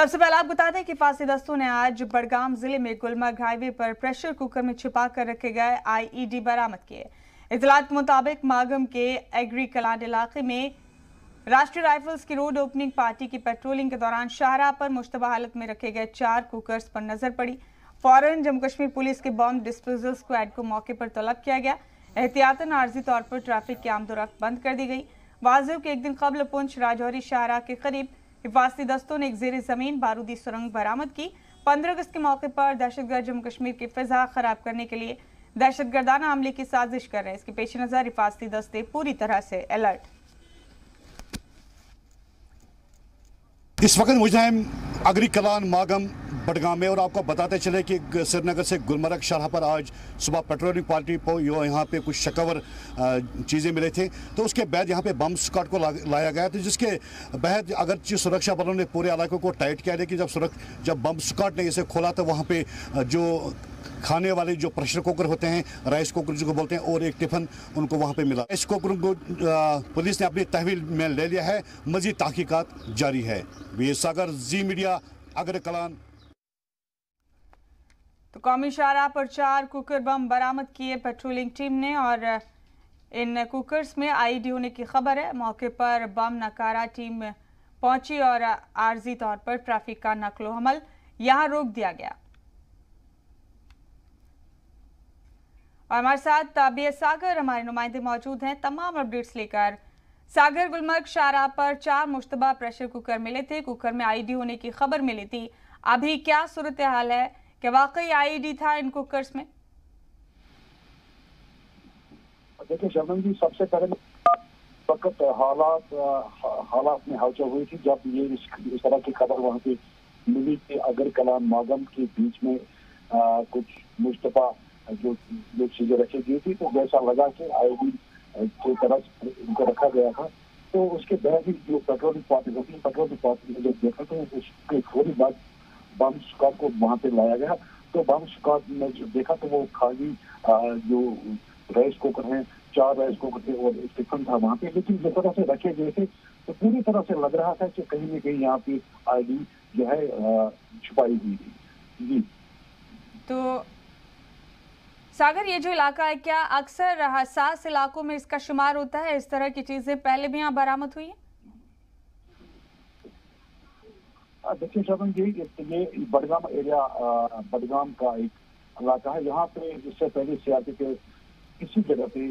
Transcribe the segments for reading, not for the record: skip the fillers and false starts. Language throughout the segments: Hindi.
सबसे पहले आपको बता दें कि हिफाजती दस्तों ने आज बड़गाम जिले में गुलमर्ग हाईवे पर प्रेशर कुकर में छिपा कर रखे गए आईईडी बरामद किए। इतलात के मुताबिक मागम के एग्री कलान इलाके में राष्ट्रीय राइफल्स की रोड ओपनिंग पार्टी की पेट्रोलिंग के दौरान शाहराह पर मुश्तबा हालत में रखे गए 4 कुकर्स पर नजर पड़ी। फौरन जम्मू कश्मीर पुलिस के बॉम्ब डिस्पोजल स्क्वाड को मौके पर तलब किया गया। एहतियातन आर्जी तौर पर ट्रैफिक की आमदोरफ्त बंद कर दी गई। वाज़ेह के एक दिन कबल पुंछ राजौरी शाहराह के करीब हिफाजती दस्तों ने एक ज़ेर ज़मीन बारूदी सुरंग बरामद की। 15 अगस्त के मौके पर दहशतगर्द जम्मू कश्मीर की फिजा खराब करने के लिए दहशतगर्दाना हमले की साजिश कर रहे हैं। इसके पेश नज़र हिफाजती दस्ते पूरी तरह से अलर्ट। इस वक्त मुजाहिम अग्री कलान मागम बडगाम में, और आपको बताते चले कि श्रीनगर से गुलमर्ग शाहराह पर आज सुबह पेट्रोलिंग पार्टी को यहाँ पे कुछ शकवर चीज़ें मिले थे, तो उसके बाद यहाँ पे बम स्क्वाड को लाया गया। तो जिसके बाद अगरचे सुरक्षा बलों ने पूरे इलाके को टाइट किया, लेकिन जब बम स्क्वाड ने इसे खोला तो वहाँ पे जो खाने वाले जो प्रेशर कुकर होते हैं, राइस कुकर जिसको बोलते हैं, और एक टिफिन उनको वहाँ पे मिला। इस कुकर को पुलिस ने अपनी तहवील में ले लिया है। मजीद तहकीकात जारी है। वी सागर, जी मीडिया, अग्री कलान। तो कौमी शाहराह पर 4 कुकर बम बरामद किए पेट्रोलिंग टीम ने, और इन कुकर्स में आईडी होने की खबर है। मौके पर बम नकारा टीम पहुंची और आर्जी तौर पर ट्रैफिक का नकलो हमल यहां रोक दिया गया। और हमारे साथ बीएस सागर हमारे नुमाइंदे मौजूद हैं तमाम अपडेट्स लेकर। सागर, गुलमर्ग शाहराह पर 4 मुश्तबा प्रेशर कुकर मिले थे। कुकर में आईडी होने की खबर मिली थी। अभी क्या सूरत हाल है कि वाकई आईडी था इन कुकर्स में? देखिए शबनम जी, सबसे पहले वक्त हालात में हलचल हुई थी जब ये इस तरह की खबर वहाँ पे मिली कि अगर कलाम मागम के बीच में कुछ मुश्तबा जो चीजें रखी गई थी, तो वैसा लगा कि आईडी की तरह उनको रखा गया था। तो उसके बाद ही जो पेट्रोलिंग पार्टी ने जब देखा तो उसके थोड़ी बाद बम स्क्वाड को वहाँ पे लाया गया। तो बम स्क्वाड ने जो देखा तो वो खाली जो राइस कुकर हैं, 4 राइस कुकर थे और एक टिफिन था वहाँ पे, लेकिन जिस तरह से रखे गए थे तो पूरी तरह से लग रहा था कि कहीं न कहीं यहाँ पे आईडी जो है छुपाई हुई थी। जी तो सागर, ये जो इलाका है, क्या अक्सर हसास इलाकों में इसका शुमार होता है? इस तरह की चीजें पहले भी यहाँ बरामद हुई है? देखिए शबनम जी, ये बडगाम एरिया, बडगाम का एक इलाका है। यहाँ पे इससे पहले सीआरपी के किसी जगह पे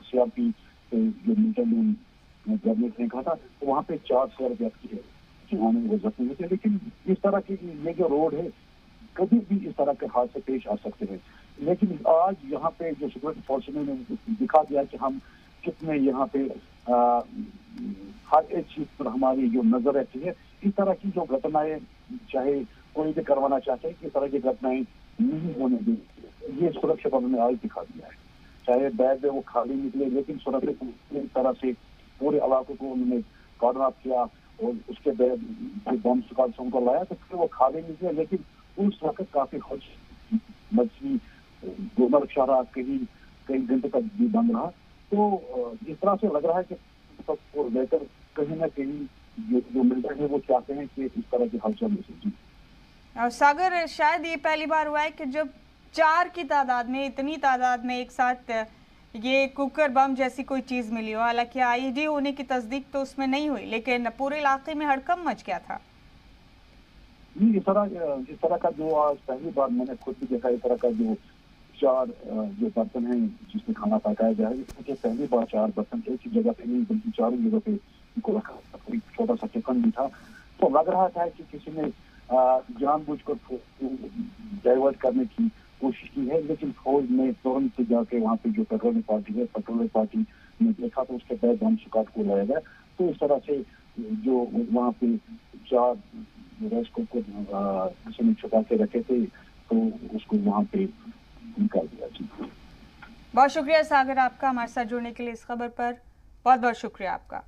सीआरपी जो मिलिटेंट गवर्नमेंट ने कहा था, तो वहाँ पे 4 व्यक्ति है जिन्होंने वो जख्मी हुए थे। लेकिन इस तरह की ये जो रोड है, कभी भी इस तरह के हादसे पेश आ सकते हैं। लेकिन आज यहाँ पे जो सिक्योरिटी फोर्स ने दिखा दिया कि हम कितने यहाँ पे हर एक चीज पर हमारी जो नजर रहती है। इस तरह की जो घटनाएं चाहे कोई भी करवाना चाहते हैं, इस तरह की घटनाएं नहीं होने दी, ये सुरक्षा बलों ने आज दिखा दिया है। चाहे बैग में वो खाली निकले, लेकिन सुरक्षा तरह से पूरे इलाके को उन्होंने कॉर्डन ऑफ किया और उसके बाद बम स्क्वाड से उनको लाया तो फिर वो खाली निकले। लेकिन उस वक्त काफी खुश मछली गुलमर्ग शाहराह कई घंटे तक भी बंद रहा। तो इस तरह से लग रहा है कि सबको लेकर कहीं ना कहीं जो मिलता है वो चाहते हैं कि इस तरह की हलचल में। और सागर, शायद ये पहली बार हुआ है कि जब 4 की तादाद में, इतनी तादाद में एक साथ ये कुकर बम जैसी कोई चीज मिली हो। हालांकि आईडी होने की तस्दीक तो उसमें नहीं हुई, लेकिन पूरे इलाके में हड़कंप मच गया था। इस तरह का जो आज पहली बार मैंने खुद भी देखा, इस तरह का जो 4 जो बर्तन हैं जिसमें खाना पकाया जाए, इसमें पहली बार 4 बर्तन एक ही जगह पे नहीं बल्कि 4 जगह पे इनको रखा। एक छोटा सा टिफिन भी था। तो लग रहा था कि किसी ने जानबूझकर डाइवर्ट करने की कोशिश की है। लेकिन फौज ने तुरंत जाके वहाँ पे जो पेट्रोलिंग पार्टी ने देखा तो उसके बाद बम स्क्वाड को लाया गया। तो इस तरह से जो वहाँ पे 4 राइस कुकर किसी ने छुपा के रखे थे तो उसको वहाँ पे निकाल दिया। बहुत शुक्रिया सागर आपका हमारे साथ जुड़ने के लिए। इस खबर पर बहुत बहुत शुक्रिया आपका।